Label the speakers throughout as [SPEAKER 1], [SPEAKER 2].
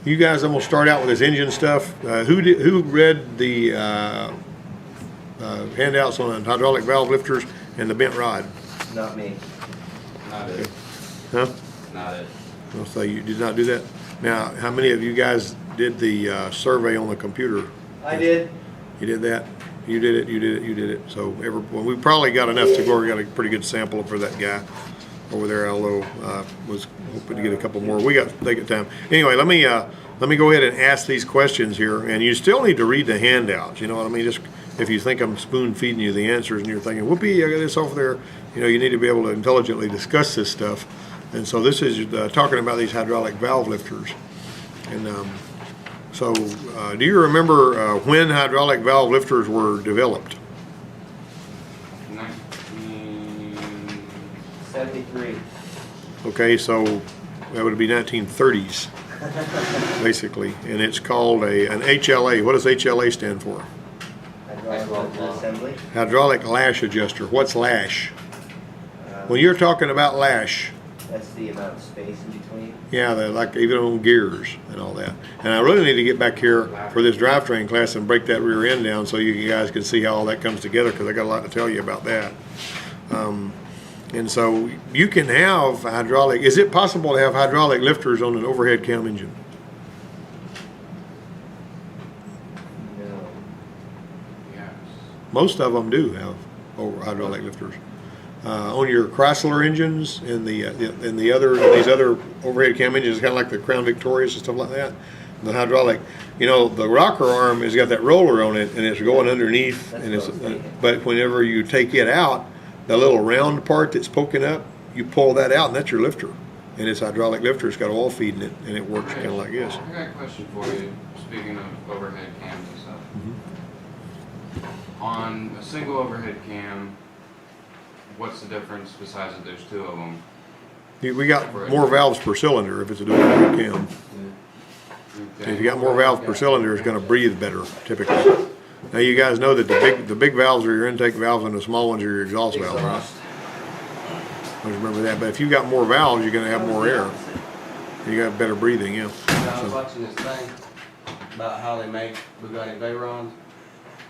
[SPEAKER 1] You guys, I'm gonna start out with this engine stuff. Who read the handouts on hydraulic valve lifters and the bent rod?
[SPEAKER 2] Not me.
[SPEAKER 3] Not it.
[SPEAKER 1] Huh?
[SPEAKER 3] Not it.
[SPEAKER 1] I'll say you did not do that. Now, how many of you guys did the survey on the computer?
[SPEAKER 2] I did.
[SPEAKER 1] You did that? You did it, you did it, you did it. So well, we probably got enough to go. We got a pretty good sample for that guy over there, although was hoping to get a couple more. We got to take it time. Anyway, let me go ahead and ask these questions here, and you still need to read the handouts. You know what I mean? Just if you think I'm spoon feeding you the answers and you're thinking, whoopee, I got this over there, you know, you need to be able to intelligently discuss this stuff. And so this is talking about these hydraulic valve lifters. And do you remember when hydraulic valve lifters were developed?
[SPEAKER 2] 1973.
[SPEAKER 1] Okay, so that would be 1930s, basically. And it's called an HLA. What does HLA stand for?
[SPEAKER 2] Hydraulic assembly.
[SPEAKER 1] Hydraulic lash adjuster. What's lash? When you're talking about lash,
[SPEAKER 2] That's the amount of space in between.
[SPEAKER 1] yeah, they're like even on gears and all that. And I really need to get back here for this drivetrain class and break that rear end down so you guys can see how all that comes together, because I got a lot to tell you about that. And so you can have hydraulic. Is it possible to have hydraulic lifters on an overhead cam engine?
[SPEAKER 2] No.
[SPEAKER 3] Yes.
[SPEAKER 1] Most of them do have hydraulic lifters. On your Chrysler engines and these other overhead cam engines, kind of like the Crown Victorias and stuff like that, the hydraulic, you know, the rocker arm has got that roller on it and it's going underneath.
[SPEAKER 2] That's
[SPEAKER 1] And it's
[SPEAKER 2] what I was thinking.
[SPEAKER 1] but whenever you take it out, the little round part that's poking up, you pull that out and that's your lifter. And it's hydraulic lifter. It's got oil feeding it and it works kind of like this.
[SPEAKER 3] I got a question for you, speaking of overhead cams and stuff. On a single overhead cam, what's the difference besides that there's two of them?
[SPEAKER 1] We got more valves per cylinder if it's a dual overhead cam. If you got more valves per cylinder, it's going to breathe better typically. Now you guys know that the big valves are your intake valves and the small ones are your exhaust valves. Right? Always remember that. But if you got more valves, you're going to have more air. You got better breathing, yeah.
[SPEAKER 4] I was watching this thing about how they make Bugatti Veyrons,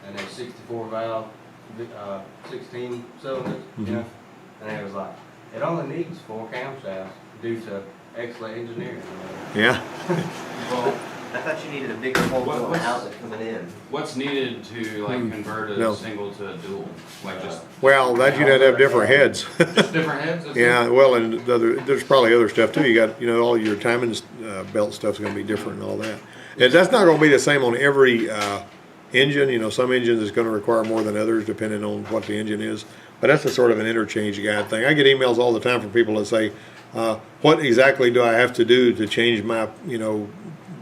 [SPEAKER 4] and they're 64 valve, 16 cylinders, you know, and it was like, it only needs 4 camshafts due to excellent engineering. You know?
[SPEAKER 1] Yeah.
[SPEAKER 3] Well,
[SPEAKER 2] I thought you needed a bigger hole
[SPEAKER 3] What-
[SPEAKER 2] for an
[SPEAKER 3] what's-
[SPEAKER 2] outlet coming in.
[SPEAKER 3] what's needed to like convert a
[SPEAKER 1] No.
[SPEAKER 3] single to a dual? Like just
[SPEAKER 1] Well, that you'd have to have different heads.
[SPEAKER 3] different heads? That's
[SPEAKER 1] Yeah.
[SPEAKER 3] it?
[SPEAKER 1] Well, and there's probably other stuff too. You got, you know, all your timing belt stuff's going to be different and all that. And that's not going to be the same on every engine. You know, some engines is going to require more than others depending on what the engine is. But that's a sort of an interchange guide thing. I get emails all the time from people that say, what exactly do I have to do to change my, you know,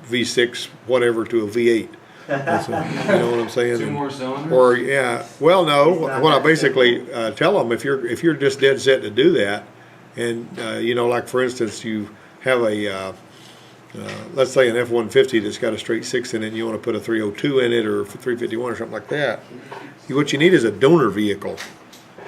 [SPEAKER 1] V6 whatever to a V8? That's you know what I'm saying?
[SPEAKER 3] Two more cylinders?
[SPEAKER 1] Or yeah, well, no. What I basically tell them, if you're just dead set to do that, and you know, like for instance, you have a let's say an F-150 that's got a straight 6 in it, and you want to put a 302 in it or 351 or something like that. What you need is a donor vehicle.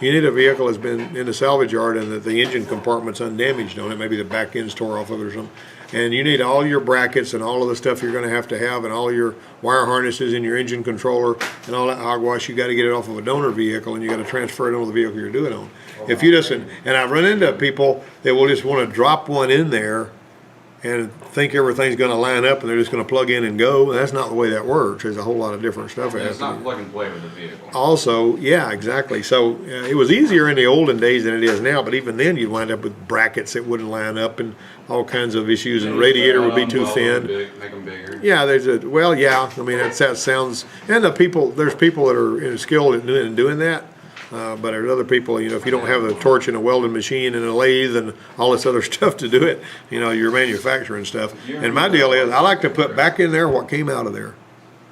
[SPEAKER 1] You need a vehicle that's been in the salvage yard and that the engine compartment's undamaged on it. Maybe the back end's tore off of it or something. And you need all your brackets and all of the stuff you're going to have and all your wire harnesses and your engine controller and all that hogwash. You got to get it off of a donor vehicle and you got to transfer it onto the vehicle you're doing it on. If you just, and I've run into people that will just want to drop one in there and think everything's going to line up and they're just going to plug in and go. And that's not the way that works. There's a whole lot of different stuff.
[SPEAKER 3] Yeah,
[SPEAKER 1] that
[SPEAKER 3] it's
[SPEAKER 1] has to
[SPEAKER 3] not
[SPEAKER 1] be-
[SPEAKER 3] plug and play with the vehicle.
[SPEAKER 1] Also, yeah, exactly. So it was easier in the olden days than it is now, but even then you'd wind up with brackets that wouldn't line up and all kinds of issues, and the radiator would be too thin.
[SPEAKER 3] Make them bigger.
[SPEAKER 1] Yeah, well, yeah, I mean, that sounds, and there's people that are skilled at doing that, but there's other people, you know, if you don't have a torch and a welding machine and a lathe and all this other stuff to do it, you know, you're manufacturing stuff. And my deal is, I like to put back in there what came out of there.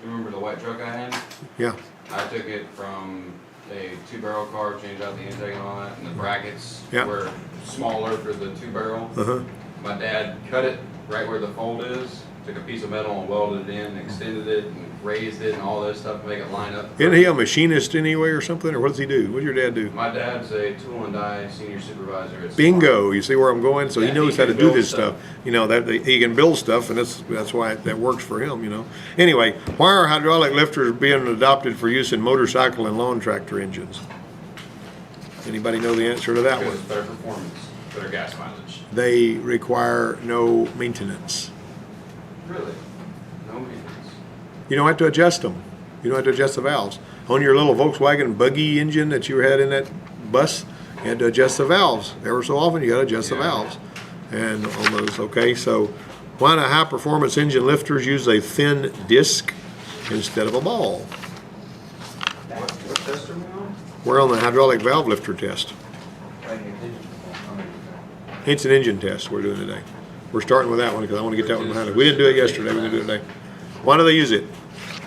[SPEAKER 3] You remember the white truck I had?
[SPEAKER 1] Yeah.
[SPEAKER 3] I took it from a 2-barrel car, changed out the intake and all that, and the brackets
[SPEAKER 1] Yeah.
[SPEAKER 3] were smaller for the 2-barrel.
[SPEAKER 1] Uh-huh.
[SPEAKER 3] My dad cut it right where the fold is, took a piece of metal and welded it in, extended it, and raised it, and all this stuff to make it line up.
[SPEAKER 1] Isn't he a machinist anyway or something, or what does he do? What does your dad do?
[SPEAKER 3] My dad's a tool and die senior supervisor. At
[SPEAKER 1] Bingo! You see where I'm going? So he
[SPEAKER 3] Yeah,
[SPEAKER 1] knows
[SPEAKER 3] he
[SPEAKER 1] how to
[SPEAKER 3] can
[SPEAKER 1] do
[SPEAKER 3] build
[SPEAKER 1] this
[SPEAKER 3] stuff.
[SPEAKER 1] stuff. You know that he can build stuff, and that's why that works for him. You know. Anyway, why are hydraulic lifters being adopted for use in motorcycle and lawn tractor engines? Anybody know the answer to that
[SPEAKER 3] Because
[SPEAKER 1] one?
[SPEAKER 3] it's better performance, better gas mileage.
[SPEAKER 1] They require no maintenance.
[SPEAKER 3] Really? No maintenance.
[SPEAKER 1] You don't have to adjust them. You don't have to adjust the valves. On your little Volkswagen buggy engine that you had in that bus, you had to adjust the valves. Ever so often, you got to adjust the
[SPEAKER 3] Yeah.
[SPEAKER 1] valves. And on those, okay, so why do high performance engine lifters use a thin disc instead of a ball?
[SPEAKER 3] What test are we on?
[SPEAKER 1] We're on the hydraulic valve lifter test. It's an engine test we're doing today. We're starting with that one because I want to get that one behind us. We didn't do it yesterday, we're going to do it today. Why do they use it?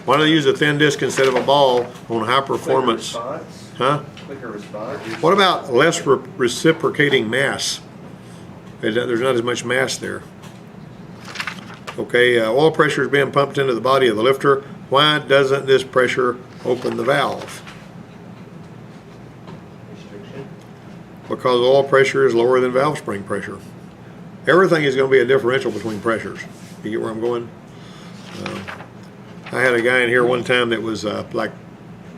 [SPEAKER 1] Why do they use a thin disc instead of a ball on high performance?
[SPEAKER 2] Quicker response.
[SPEAKER 1] Huh?
[SPEAKER 2] Quicker response.
[SPEAKER 1] What about less reciprocating mass? There's not as much mass there. Okay, oil pressure is being pumped into the body of the lifter. Why doesn't this pressure open the valve?
[SPEAKER 2] Restriction.
[SPEAKER 1] Because oil pressure is lower than valve spring pressure. Everything is going to be a differential between pressures. You get where I'm going? I had a guy in here one time that was like,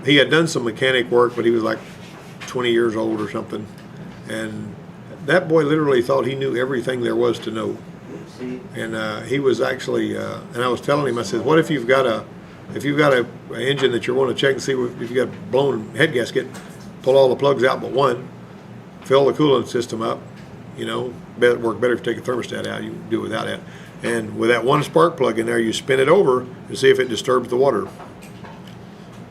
[SPEAKER 1] he had done some mechanic work, but he was like 20 years old or something. And that boy literally thought he knew everything there was to know.
[SPEAKER 2] See,
[SPEAKER 1] And he was actually, and I was telling him, I said, what if you've got a engine that you want to check and see if you got a blown head gasket, pull all the plugs out but one, fill the coolant system up, you know, work better if you take a thermostat out, you can do it without that. And with that one spark plug in there, you spin it over to see if it disturbs the water.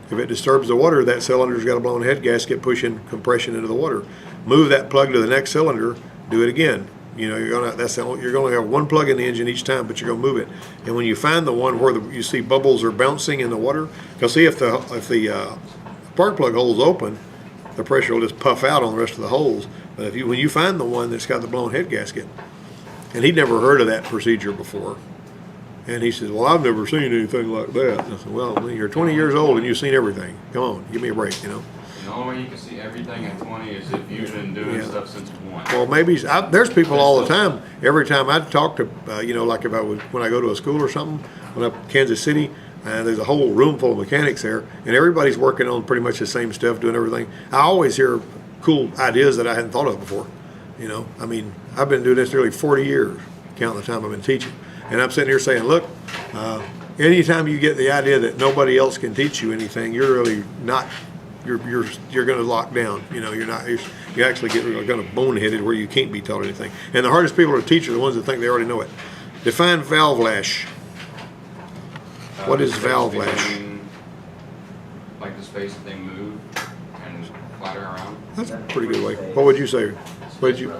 [SPEAKER 1] If it disturbs the water, that cylinder's got a blown head gasket pushing compression into the water. Move that plug to the next cylinder, do it again. You know, you're gonna have one plug in the engine each time, but you're gonna move it. And when you find the one where you see bubbles are bouncing in the water, you'll see if the spark plug hole's open, the pressure will just puff out on the rest of the holes. But when you find the one that's got the blown head gasket, and he'd never heard of that procedure before, and he says, "Well, I've never seen anything like that." And I said, "Well, you're 20 years old and you've seen everything. Come on, give me a break, you know."
[SPEAKER 3] The only way you can see everything at 20 is if you've been doing
[SPEAKER 1] Yeah.
[SPEAKER 3] stuff since 1.
[SPEAKER 1] Well, maybe there's people all the time. Every time I talk to, you know, like when I go to a school or something, when I'm in Kansas City, there's a whole room full of mechanics there, and everybody's working on pretty much the same stuff, doing everything. I always hear cool ideas that I hadn't thought of before. You know, I mean, I've been doing this nearly 40 years, counting the time I've been teaching, and I'm sitting here saying, look, anytime you get the idea that nobody else can teach you anything, you're really not. You're going to lock down. You know, you actually get kind of boneheaded where you can't be taught anything. And the hardest people to teach are the ones that think they already know it. Define valve lash. What is valve lash?
[SPEAKER 3] Like the space that they move and clatter around.
[SPEAKER 1] That's a pretty good way. What would you say? What did you?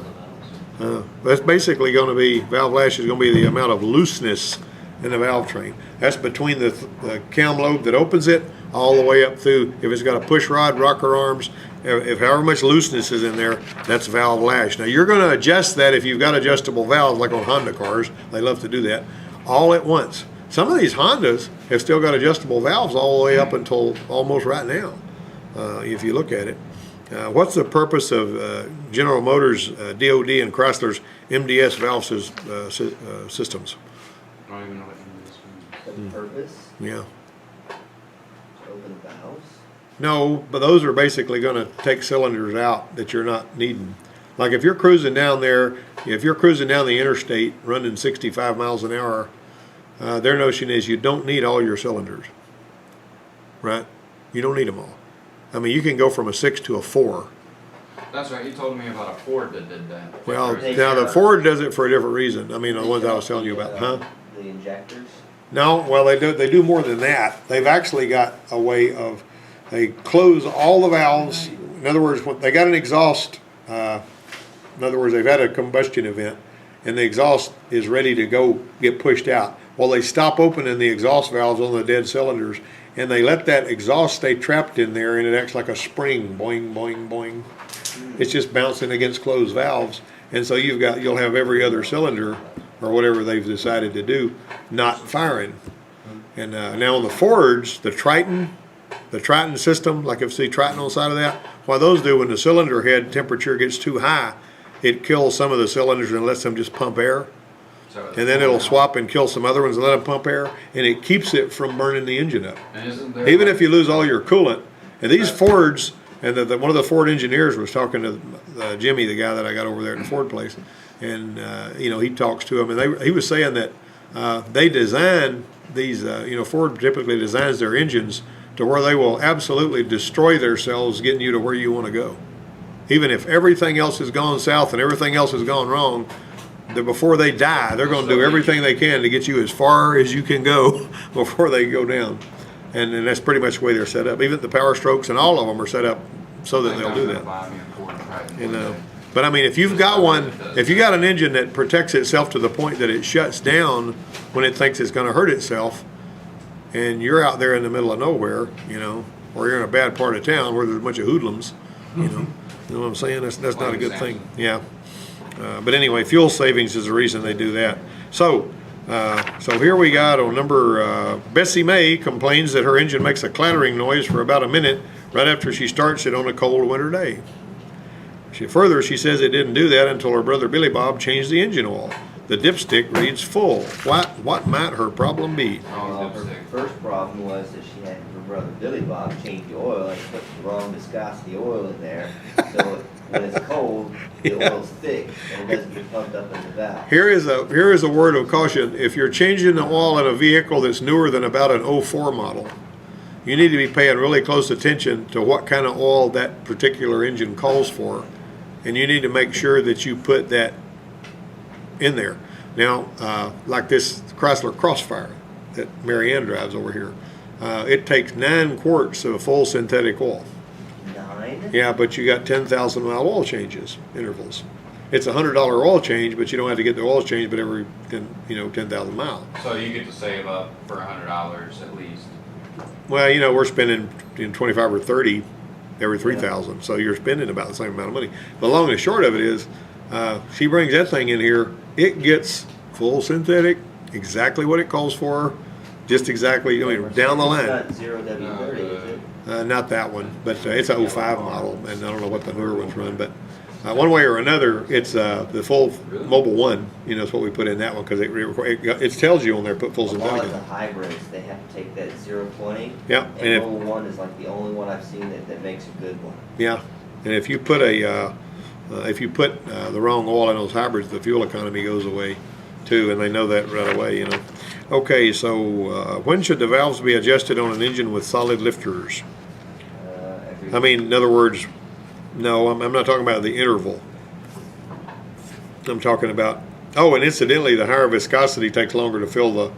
[SPEAKER 1] That's basically going to be, valve lash is going to be the amount of looseness in the valve train. That's between the cam lobe that opens it all the way up through, if it's got a push rod, rocker arms, if however much looseness is in there, that's valve lash. Now you're going to adjust that if you've got adjustable valves, like on Honda cars, they love to do that, all at once. Some of these Hondas have still got adjustable valves all the way up until almost right now, if you look at it. What's the purpose of General Motors, DOD, and Chrysler's MDS valve systems?
[SPEAKER 3] I don't even know what it is.
[SPEAKER 2] the purpose,
[SPEAKER 1] Yeah.
[SPEAKER 2] to open valves.
[SPEAKER 1] No, but those are basically going to take cylinders out that you're not needing. Like if you're cruising down there, if you're cruising down the interstate running 65 miles an hour, their notion is you don't need all your cylinders, right? You don't need them all. I mean, you can go from a 6 to a 4.
[SPEAKER 3] That's right. He told me about a Ford that did that.
[SPEAKER 1] Well,
[SPEAKER 2] They
[SPEAKER 1] now the
[SPEAKER 2] shut up.
[SPEAKER 1] Ford does it for a different reason. I mean, the ones I was telling you about, huh?
[SPEAKER 2] The injectors.
[SPEAKER 1] No, well, they do more than that. They've actually got a way of, they close all the valves. In other words, when they got an exhaust, in other words, they've had a combustion event, and the exhaust is ready to go get pushed out. Well, they stop opening the exhaust valves on the dead cylinders, and they let that exhaust stay trapped in there, and it acts like a spring, boing, boing, boing. It's just bouncing against closed valves, And so you'll have every other cylinder or whatever they've decided to do not firing. And now on the Fords, the Triton system, like if you see Triton on the side of that, what those do when the cylinder head temperature gets too high, it kills some of the cylinders and lets them just pump air. And then it'll swap and kill some other ones and let them pump air, and it keeps it from burning the engine up. Even if you lose all your coolant. And these Fords, and one of the Ford engineers was talking to Jimmy, the guy that I got over there at the Ford place, and he talks to him, and he was saying that they design these, Ford typically designs their engines to where they will absolutely destroy themselves getting you to where you want to go. Even if everything else has gone south and everything else has gone wrong, before they die, they're going to do everything they can to get you as far as you can go before they go down. And that's pretty much the way they're set up. Even the Power Strokes and all of them are set up so that they'll do that. But I mean, if you've got an engine that protects itself to the point that it shuts down when it thinks it's going to hurt itself, and you're out there in the middle of nowhere, or you're in a bad part of town where there's a bunch of hoodlums, you know what I'm saying? That's not a good thing. Yeah. But anyway, fuel savings is the reason they do that. So here we got on number, Bessie May complains that her engine makes a clattering noise for about a minute right after she starts it on a cold winter day. She says it didn't do that until her brother Billy Bob changed the engine oil. The dipstick reads full. What might her problem be?
[SPEAKER 2] Her first problem was that she had her brother Billy Bob change the oil and put the wrong viscosity oil in there. So when it's cold, the oil's thick and it doesn't get pumped up in the valve.
[SPEAKER 1] Here is a word of caution. If you're changing the oil in a vehicle that's newer than about an 04 model, you need to be paying really close attention to what kind of oil that particular engine calls for. And you need to make sure that you put that in there. Now, like this Chrysler Crossfire that Mary Ann drives over here, it takes 9 quarts of full synthetic oil.
[SPEAKER 2] 9?
[SPEAKER 1] Yeah, but you got 10,000 mile oil changes intervals. It's a $100 oil change, but you don't have to get the oil change but every 10,000 miles.
[SPEAKER 3] So you get to save up for $100 at least.
[SPEAKER 1] Well, we're spending 25 or 30 every 3,000, so you're spending about the same amount of money. The long and short of it is, she brings that thing in here. It gets full synthetic, exactly what it calls for, just exactly down the line.
[SPEAKER 2] It's not 0W30, is it?
[SPEAKER 1] Not that one, but it's a 05 model, and I don't know what the newer ones run, but one way or another, it's the full Mobile One. It's what we put in that one because it tells you on there put full
[SPEAKER 2] A lot
[SPEAKER 1] synthetic.
[SPEAKER 2] of the hybrids, they have to take that 020.
[SPEAKER 1] Yeah,
[SPEAKER 2] And Mobile One is like the only one I've seen that makes a good one.
[SPEAKER 1] Yeah, and if you put the wrong oil in those hybrids, the fuel economy goes away too, and they know that right away. Okay, so when should the valves be adjusted on an engine with solid lifters? In other words, no, I'm not talking about the interval. I'm talking about, and incidentally, the higher viscosity takes longer to fill the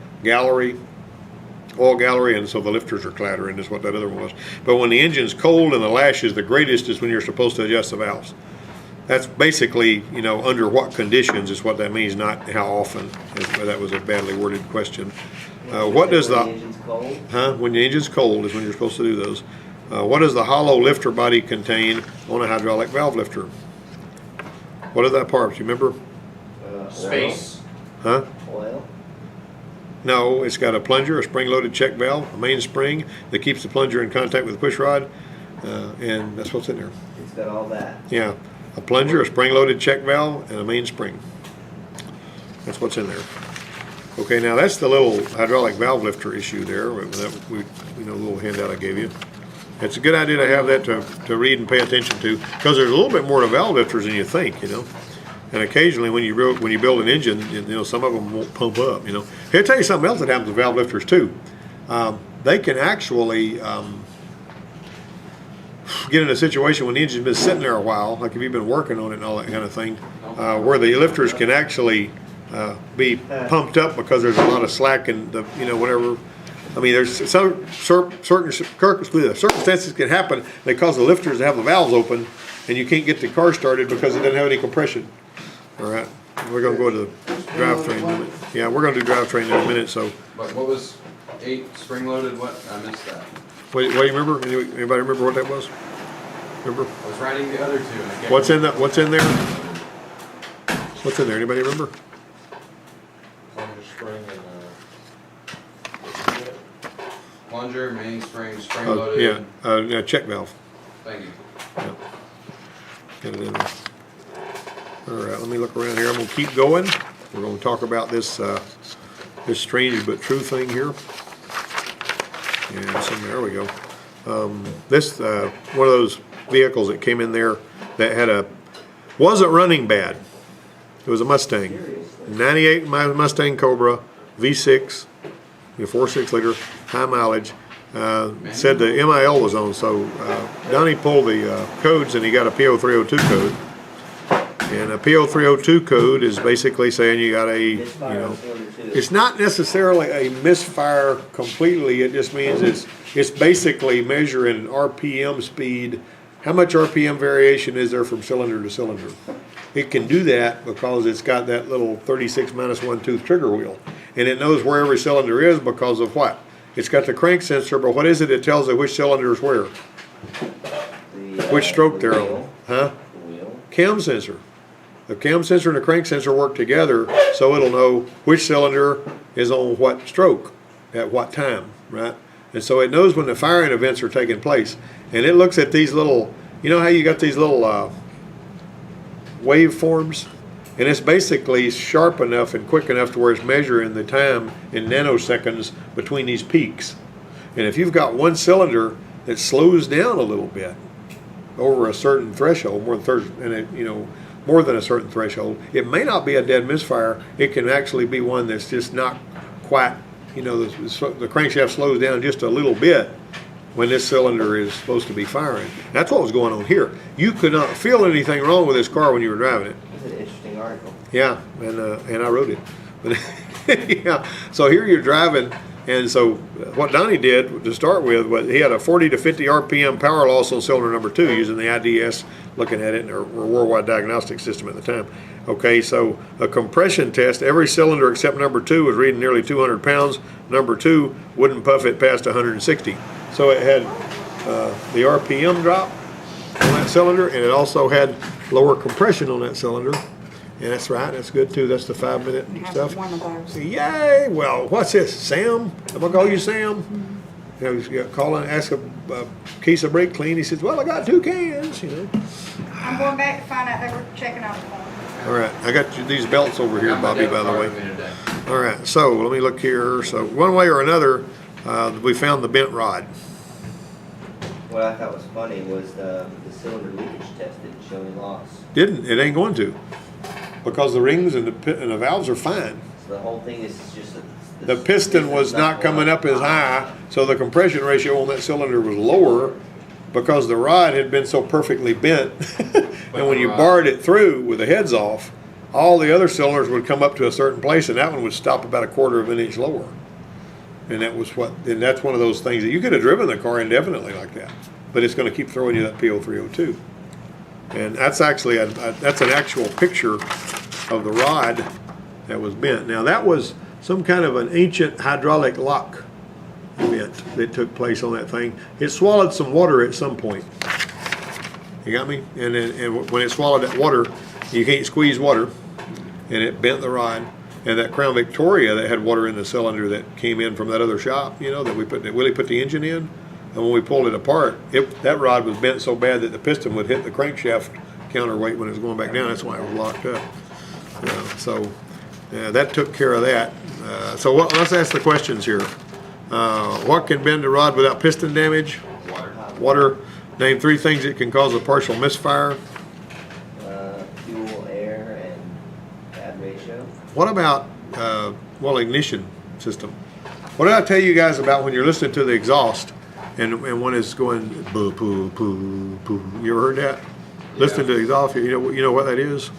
[SPEAKER 1] oil gallery, and so the lifters are clattering, is what that other one was. But when the engine's cold and the lash is the greatest is when you're supposed to adjust the valves. That's basically, under what conditions is what that means, not how often. That was a badly worded question. What does
[SPEAKER 2] When the engine's cold?
[SPEAKER 1] When the engine's cold is when you're supposed to do those. What does the hollow lifter body contain on a hydraulic valve lifter? What are that parts? You remember?
[SPEAKER 3] Space.
[SPEAKER 1] Huh?
[SPEAKER 2] Oil?
[SPEAKER 1] No, it's got a plunger, a spring-loaded check valve, a main spring that keeps the plunger in contact with the push rod, and that's what's in there.
[SPEAKER 2] It's got all that.
[SPEAKER 1] Yeah, a plunger, a spring-loaded check valve, and a main spring. That's what's in there. Okay, now that's the little hydraulic valve lifter issue there. The little handout I gave you. It's a good idea to have that to read and pay attention to, because there's a little bit more to valve lifters than you think, And occasionally, when you build an engine, some of them won't pump up. Here, I'll tell you something else that happens with valve lifters too. They can actually get in a situation when the engine's been sitting there a while, like if you've been working on it and all that kind of thing, where the lifters can actually be pumped up because there's a lot of slack and whatever. There's some certain circumstances can happen that cause the lifters to have the valves open, and you can't get the car started because it doesn't have any compression. All right, we're gonna go to the drivetrain in a minute. Yeah, we're gonna do drivetrain in a minute. So,
[SPEAKER 3] But what was 8 spring loaded? What I missed that.
[SPEAKER 1] what do you remember? Anybody remember what that was? Remember?
[SPEAKER 3] I was writing the other two. And I can't
[SPEAKER 1] What's in
[SPEAKER 3] remember.
[SPEAKER 1] that? What's in there? What's in there? Anybody remember?
[SPEAKER 5] Plunger spring and,
[SPEAKER 3] Plunger, mainspring, spring
[SPEAKER 1] Oh,
[SPEAKER 3] loaded.
[SPEAKER 1] yeah, check valve.
[SPEAKER 3] Thank you.
[SPEAKER 1] Get it in there. All right, let me look around here. I'm gonna keep going. We're gonna talk about this, this strange but true thing here. Yeah, so there we go. This, one of those vehicles that came in there that had wasn't running bad. It was a Mustang. 98 Mustang Cobra, V6, 4.6 liter, high mileage. Said the MIL was on, so Donnie pulled the codes and he got a PO302 code. And a PO302 code is basically saying you got a, it's not necessarily a misfire completely. It just means it's basically measuring RPM speed. How much RPM variation is there from cylinder to cylinder? It can do that because it's got that little 36 minus 1 tooth trigger wheel. And it knows where every cylinder is because of what? It's got the crank sensor, but what is it? It tells it which cylinder is where. Which stroke they're on. Huh? Cam sensor. The cam sensor and the crank sensor work together, so it'll know which cylinder is on what stroke at what time, right? And so it knows when the firing events are taking place. And it looks at these little, you know how you got these little waveforms? And it's basically sharp enough and quick enough to where it's measuring the time in nanoseconds between these peaks. And if you've got one cylinder that slows down a little bit over a certain threshold, more than a certain threshold, it may not be a dead misfire. It can actually be one that's just not quite, the crankshaft slows down just a little bit when this cylinder is supposed to be firing. That's what was going on here. You could not feel anything wrong with this car when you were driving it.
[SPEAKER 2] It's an interesting article.
[SPEAKER 1] Yeah, and I wrote it. But yeah, so here you're driving, and so what Donnie did to start with was he had a 40 to 50 RPM power loss on cylinder number 2 using the IDS, looking at it in our worldwide diagnostic system at the time. Okay, so a compression test, every cylinder except number 2 was reading nearly 200 pounds. Number 2 wouldn't puff it past 160. So it had the RPM drop on that cylinder, and it also had lower compression on that cylinder. And that's right, that's good too. That's the 5-minute
[SPEAKER 6] I have
[SPEAKER 1] stuff.
[SPEAKER 6] one of those.
[SPEAKER 1] Yay! Well, what's this, Sam? I'm gonna call you Sam. You call and ask a case of brake clean. He says, "Well, I got 2 cans."
[SPEAKER 6] I'm going back to find out they were checking out the phone.
[SPEAKER 1] All right, I got these belts over here,
[SPEAKER 3] Got my
[SPEAKER 1] Bobby.
[SPEAKER 3] debit
[SPEAKER 1] By the
[SPEAKER 3] card
[SPEAKER 1] way.
[SPEAKER 3] with me today.
[SPEAKER 1] All right, so let me look here. So one way or another, we found the bent rod.
[SPEAKER 2] What I thought was funny was the cylinder leakage test didn't show any loss.
[SPEAKER 1] It ain't going to, because the rings and the valves are fine.
[SPEAKER 2] So the whole thing is just
[SPEAKER 1] The piston was not coming up as high, so the compression ratio on that cylinder was lower because the rod had been so perfectly bent. And when you barred it through with the heads off, all the other cylinders would come up to a certain place, and that one would stop about a quarter of an inch lower. And that's one of those things that you could have driven the car indefinitely like that, but it's going to keep throwing you that PO302. And that's actually that's an actual picture of the rod that was bent. Now that was some kind of an ancient hydraulic lock event that took place on that thing. It swallowed some water at some point. You got me? And when it swallowed that water, you can't squeeze water, and it bent the rod. And that Crown Victoria that had water in the cylinder that came in from that other shop, that Willie put the engine in, and when we pulled it apart, that rod was bent so bad that the piston would hit the crankshaft counterweight when it was going back down. That's why it was locked up. That took care of that. Let's ask the questions here. What can bend a rod without piston damage? Water. Name 3 things that can cause a partial misfire.
[SPEAKER 2] Fuel, air, and bad ratio.
[SPEAKER 1] What about, ignition system? What did I tell you guys about when you're listening to the exhaust and when it's going boo, poo, poo, poo? You ever heard that? Yeah. Listening to the exhaust, you know what that is?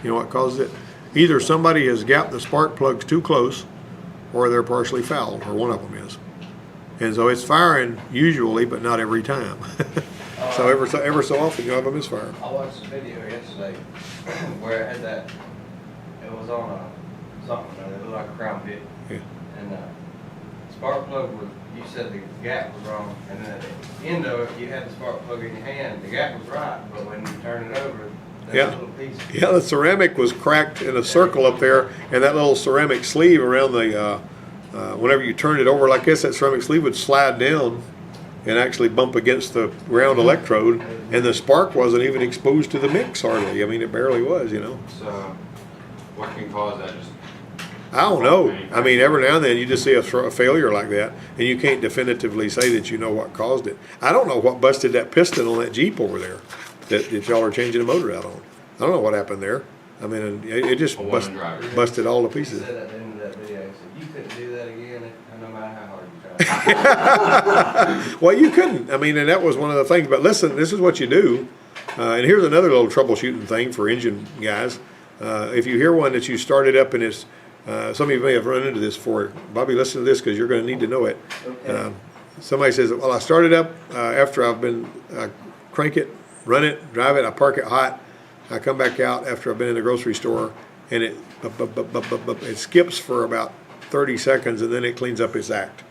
[SPEAKER 1] You know what causes it? Either somebody has gapped the spark plugs too close, or they're partially fouled, or one of them is. And so it's firing usually, but not every time. So ever so often you'll have a misfire.
[SPEAKER 4] I watched a video yesterday where it had that, it was on something, it looked like a crown pit.
[SPEAKER 1] Yeah.
[SPEAKER 4] And spark plug was, you said the gap was wrong, and then at the end of it, you had the spark plug in your hand, the gap was right, but when you turn it over, That
[SPEAKER 1] Yeah.
[SPEAKER 4] little piece.
[SPEAKER 1] Yeah, the ceramic was cracked in a circle up there, and that little ceramic sleeve around the, whenever you turned it over like this, that ceramic sleeve would slide down and actually bump against the round electrode, and the spark wasn't even exposed to the mix hardly. I mean, it barely was, you know.
[SPEAKER 3] So, what can cause that? Just
[SPEAKER 1] I don't know. I mean, every now and then you just see a failure like that, and you can't definitively say that you know what caused it. I don't know what busted that piston on that Jeep over there that y'all are changing the motor out on. I don't know what happened there. I mean, it just
[SPEAKER 3] a woman driver.
[SPEAKER 1] busted all the
[SPEAKER 4] He
[SPEAKER 1] pieces.
[SPEAKER 4] said at the end of that video, he said, you couldn't do that again, no matter how hard you tried.
[SPEAKER 1] Well, you couldn't. I mean, and that was one of the things. But listen, this is what you do. And here's another little troubleshooting thing for engine guys. If you hear one that you started up and it's, some of you may have run into this before. Bobby, listen to this because you're going to need to know it.
[SPEAKER 2] Okay.
[SPEAKER 1] Somebody says, well, I started up after I've been, crank it, run it, drive it, I park it hot. I come back out after I've been in the grocery store, and it skips for about 30 seconds, and then it cleans up its act.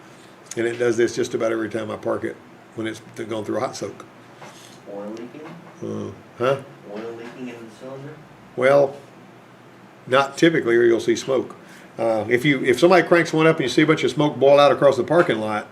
[SPEAKER 1] And it does this just about every time I park it when it's gone through a hot soak.
[SPEAKER 2] Oil leaking?
[SPEAKER 1] Huh?
[SPEAKER 2] Oil leaking in the cylinder?
[SPEAKER 1] Well, not typically, or you'll see smoke. If somebody cranks one up and you see a bunch of smoke boil out across the parking lot,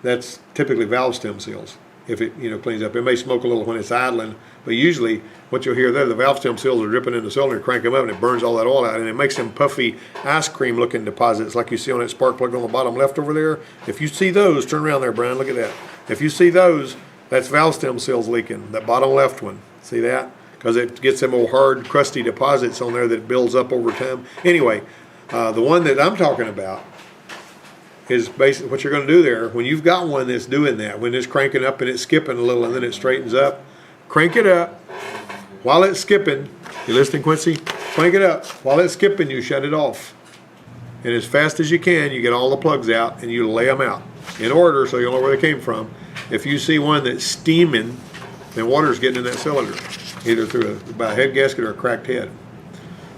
[SPEAKER 1] that's typically valve stem seals. If it cleans up, it may smoke a little when it's idling, but usually what you'll hear there, the valve stem seals are dripping in the cylinder, crank them up, and it burns all that oil out, and it makes them puffy ice cream looking deposits like you see on that spark plug on the bottom left over there. If you see those, turn around there, Brian, look at that. If you see those, that's valve stem seals leaking, that bottom left one. See that? Because it gets them old hard, crusty deposits on there that builds up over time. Anyway, the one that I'm talking about is basically what you're going to do there. When you've got one that's doing that, when it's cranking up and it's skipping a little and then it straightens up, crank it up while it's skipping. You listening, Quincy? Crank it up. While it's skipping, you shut it off. And as fast as you can, you get all the plugs out and you lay them out in order so you'll know where they came from. If you see one that's steaming, then water's getting in that cylinder, either through by a head gasket or a cracked head.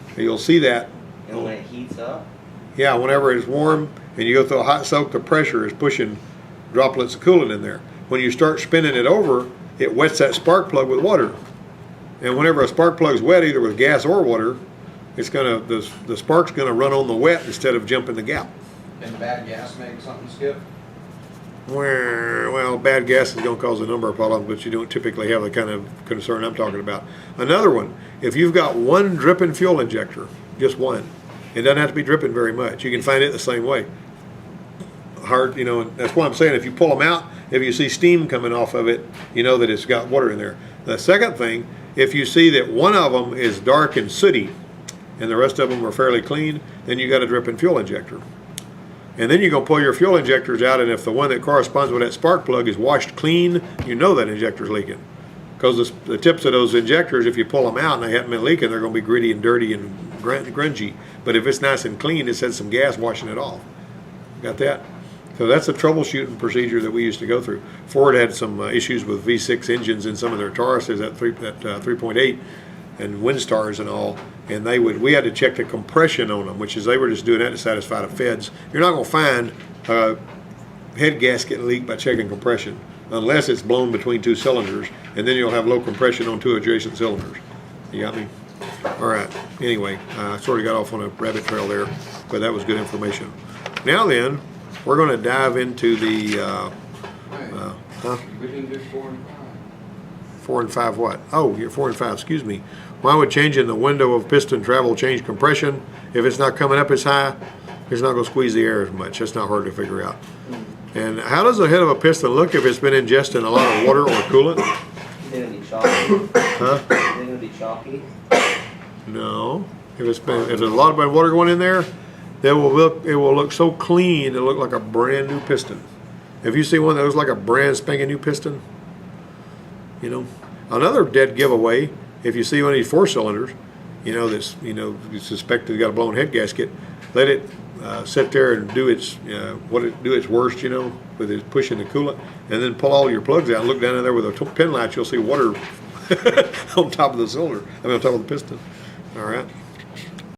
[SPEAKER 1] And you'll see that.
[SPEAKER 2] And when it heats up?
[SPEAKER 1] Yeah, whenever it's warm and you go through a hot soak, the pressure is pushing droplets of coolant in there. When you start spinning it over, it wets that spark plug with water. And whenever a spark plug's wet, either with gas or water, it's the spark's gonna run on the wet instead of jumping the gap.
[SPEAKER 5] And bad gas makes something skip?
[SPEAKER 1] Well, bad gas is going to cause a number of problems, but you don't typically have the kind of concern I'm talking about. Another one, if you've got one dripping fuel injector, just one, it doesn't have to be dripping very much. You can find it the same way. Hard, that's what I'm saying. If you pull them out, if you see steam coming off of it, you know that it's got water in there. The second thing, if you see that one of them is dark and sooty, and the rest of them are fairly clean, then you got a dripping fuel injector. And then you're going to pull your fuel injectors out, and if the one that corresponds with that spark plug is washed clean, you know that injector's leaking. Because the tips of those injectors, if you pull them out and they haven't been leaking, they're going to be gritty and dirty and grungy. But if it's nice and clean, it's had some gas washing it off. Got that? So that's a troubleshooting procedure that we used to go through. Ford had some issues with V6 engines in some of their Tauruses at 3.8 and Windstars and all, and we had to check the compression on them, which is they were just doing that to satisfy the feds. You're not going to find a head gasket leak by checking compression unless it's blown between two cylinders, and then you'll have low compression on two adjacent cylinders. You got me? All right. Anyway, I sort of got off on a rabbit trail there, but that was good information. Now then, we're going to dive into the
[SPEAKER 3] We didn't do 4 and 5.
[SPEAKER 1] 4 and 5 what? Oh, you're 4 and 5, excuse me. Why would changing the window of piston travel change compression? If it's not coming up as high, it's not going to squeeze the air as much. That's not hard to figure out. And how does the head of a piston look if it's been ingesting a lot of water or coolant?
[SPEAKER 2] Is it gonna be chalky?
[SPEAKER 1] Huh?
[SPEAKER 2] Is it gonna be chalky?
[SPEAKER 1] No. If there's a lot of water going in there, it will look so clean, it'll look like a brand new piston. If you see one that looks like a brand spanking new piston, Another dead giveaway, if you see one of these 4-cylinders, you suspect it's got a blown head gasket, let it sit there and do its worst, with it pushing the coolant, and then pull all your plugs out and look down in there with a pin latch, you'll see water on top of the cylinder, on top of the piston. All right.